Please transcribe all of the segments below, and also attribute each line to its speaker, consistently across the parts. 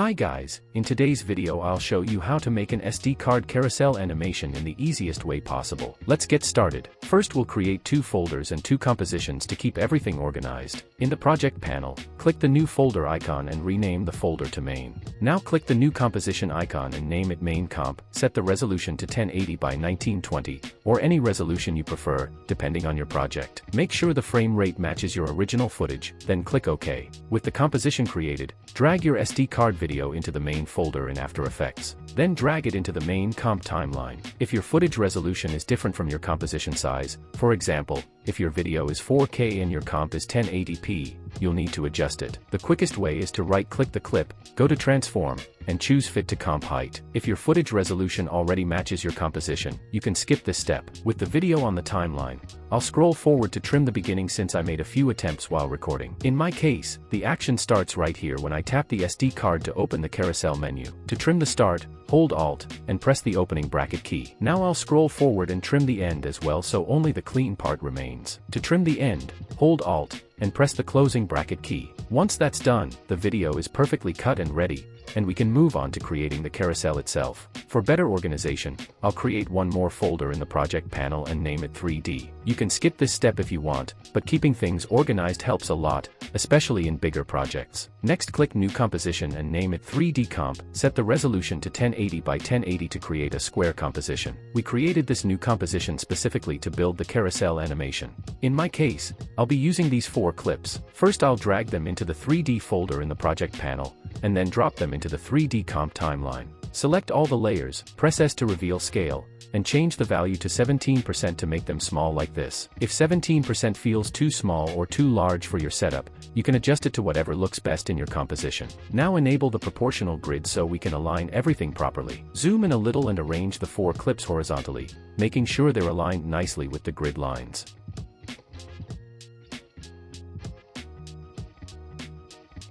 Speaker 1: Hi guys, in today's video I'll show you how to make an SD card carousel animation in the easiest way possible. Let's get started. First we'll create two folders and two compositions to keep everything organized. In the project panel, click the new folder icon and rename the folder to main. Now click the new composition icon and name it main comp, set the resolution to 1080 by 1920, or any resolution you prefer, depending on your project. Make sure the frame rate matches your original footage, then click OK. With the composition created, drag your SD card video into the main folder in After Effects. Then drag it into the main comp timeline. If your footage resolution is different from your composition size, for example, if your video is 4K and your comp is 1080p, you'll need to adjust it. The quickest way is to right-click the clip, go to Transform, and choose Fit to Comp Height. If your footage resolution already matches your composition, you can skip this step. With the video on the timeline, I'll scroll forward to trim the beginning since I made a few attempts while recording. In my case, the action starts right here when I tap the SD card to open the carousel menu. To trim the start, hold Alt, and press the opening bracket key. Now I'll scroll forward and trim the end as well so only the clean part remains. To trim the end, hold Alt, and press the closing bracket key. Once that's done, the video is perfectly cut and ready, and we can move on to creating the carousel itself. For better organization, I'll create one more folder in the project panel and name it 3D. You can skip this step if you want, but keeping things organized helps a lot, especially in bigger projects. Next click New Composition and name it 3D Comp, set the resolution to 1080 by 1080 to create a square composition. We created this new composition specifically to build the carousel animation. In my case, I'll be using these 4 clips. First I'll drag them into the 3D folder in the project panel, and then drop them into the 3D comp timeline. Select all the layers, press S to reveal scale, and change the value to 17% to make them small like this. If 17% feels too small or too large for your setup, you can adjust it to whatever looks best in your composition. Now enable the proportional grid so we can align everything properly. Zoom in a little and arrange the 4 clips horizontally, making sure they're aligned nicely with the grid lines.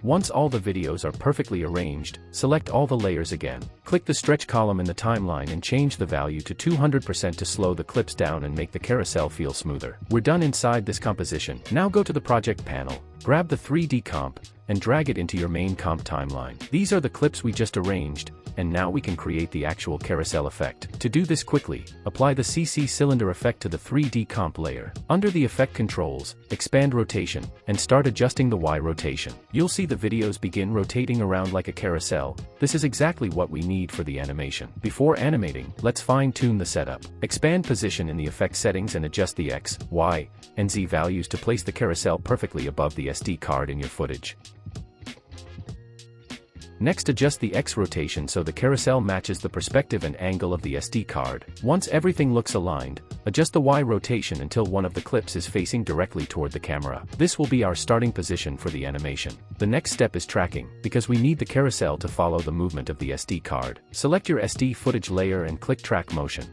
Speaker 1: Once all the videos are perfectly arranged, select all the layers again. Click the stretch column in the timeline and change the value to 200% to slow the clips down and make the carousel feel smoother. We're done inside this composition. Now go to the project panel, grab the 3D comp, and drag it into your main comp timeline. These are the clips we just arranged, and now we can create the actual carousel effect. To do this quickly, apply the CC cylinder effect to the 3D comp layer. Under the effect controls, expand rotation, and start adjusting the Y rotation. You'll see the videos begin rotating around like a carousel. This is exactly what we need for the animation. Before animating, let's fine-tune the setup. Expand position in the effect settings and adjust the X, Y, and Z values to place the carousel perfectly above the SD card in your footage. Next adjust the X rotation so the carousel matches the perspective and angle of the SD card. Once everything looks aligned, adjust the Y rotation until one of the clips is facing directly toward the camera. This will be our starting position for the animation. The next step is tracking, because we need the carousel to follow the movement of the SD card. Select your SD footage layer and click Track Motion.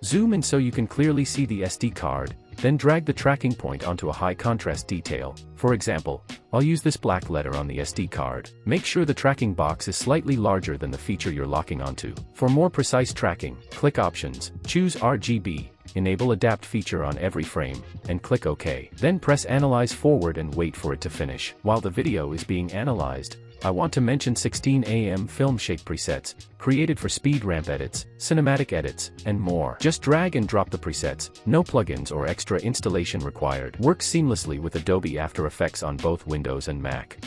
Speaker 1: Zoom in so you can clearly see the SD card, then drag the tracking point onto a high contrast detail. For example, I'll use this black letter on the SD card. Make sure the tracking box is slightly larger than the feature you're locking onto. For more precise tracking, click Options, choose RGB, enable Adapt feature on every frame, and click OK. Then press Analyze Forward and wait for it to finish. While the video is being analyzed, I want to mention 16:am film shake presets, created for speed ramp edits, cinematic edits, and more. Just drag and drop the presets, no plugins or extra installation required. Works seamlessly with Adobe After Effects on both Windows and Mac.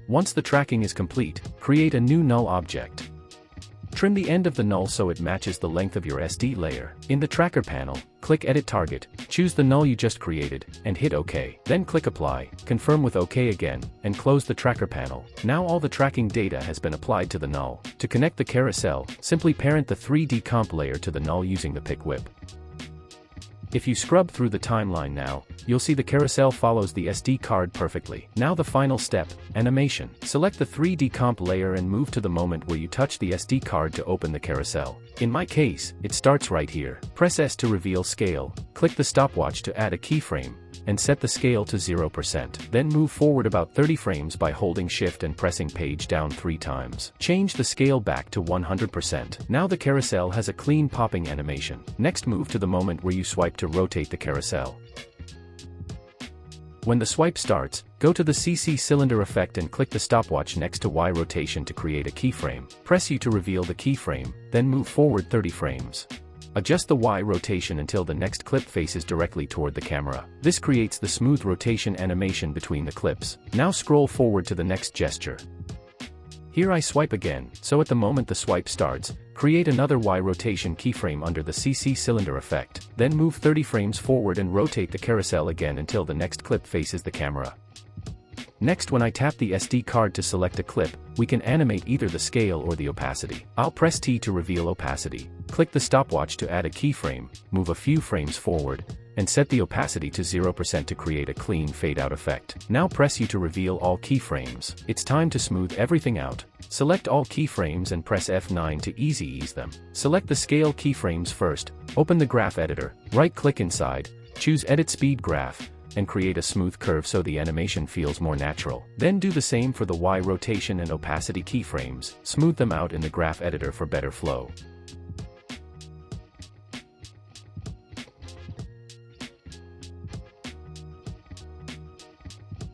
Speaker 1: Once the tracking is complete, create a new null object. Trim the end of the null so it matches the length of your SD layer. In the tracker panel, click Edit Target, choose the null you just created, and hit OK. Then click Apply, confirm with OK again, and close the tracker panel. Now all the tracking data has been applied to the null. To connect the carousel, simply parent the 3D comp layer to the null using the pick whip. If you scrub through the timeline now, you'll see the carousel follows the SD card perfectly. Now the final step, animation. Select the 3D comp layer and move to the moment where you touch the SD card to open the carousel. In my case, it starts right here. Press S to reveal scale, click the stopwatch to add a keyframe, and set the scale to 0%. Then move forward about 30 frames by holding Shift and pressing page down 3 times. Change the scale back to 100%. Now the carousel has a clean popping animation. Next move to the moment where you swipe to rotate the carousel. When the swipe starts, go to the CC cylinder effect and click the stopwatch next to Y rotation to create a keyframe. Press U to reveal the keyframe, then move forward 30 frames. Adjust the Y rotation until the next clip faces directly toward the camera. This creates the smooth rotation animation between the clips. Now scroll forward to the next gesture. Here I swipe again, so at the moment the swipe starts, create another Y rotation keyframe under the CC cylinder effect, then move 30 frames forward and rotate the carousel again until the next clip faces the camera. Next, when I tap the SD card to select a clip, we can animate either the scale or the opacity. I'll press T to reveal opacity. Click the stopwatch to add a keyframe, move a few frames forward, and set the opacity to 0% to create a clean fade-out effect. Now press U to reveal all keyframes. It's time to smooth everything out. Select all keyframes and press F9 to ease them. Select the scale keyframes first, open the graph editor, right-click inside, choose Edit Speed Graph, and create a smooth curve so the animation feels more natural. Then do the same for the Y rotation and opacity keyframes, smooth them out in the graph editor for better flow.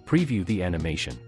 Speaker 1: Preview the animation.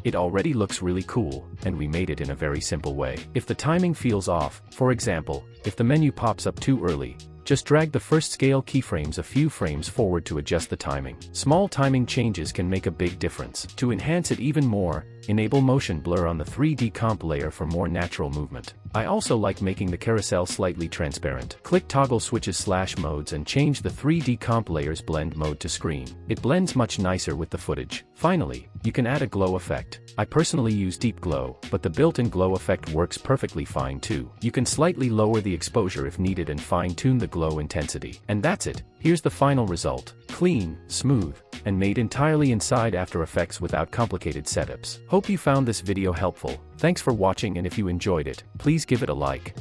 Speaker 1: It already looks really cool, and we made it in a very simple way. If the timing feels off, for example, if the menu pops up too early, just drag the first scale keyframes a few frames forward to adjust the timing. Small timing changes can make a big difference. To enhance it even more, enable motion blur on the 3D comp layer for more natural movement. I also like making the carousel slightly transparent. Click toggle switches / modes and change the 3D comp layer's blend mode to screen. It blends much nicer with the footage. Finally, you can add a glow effect. I personally use deep glow, but the built-in glow effect works perfectly fine too. You can slightly lower the exposure if needed and fine-tune the glow intensity. And that's it. Here's the final result. Clean, smooth, and made entirely inside After Effects without complicated setups. Hope you found this video helpful. Thanks for watching, and if you enjoyed it, please give it a like.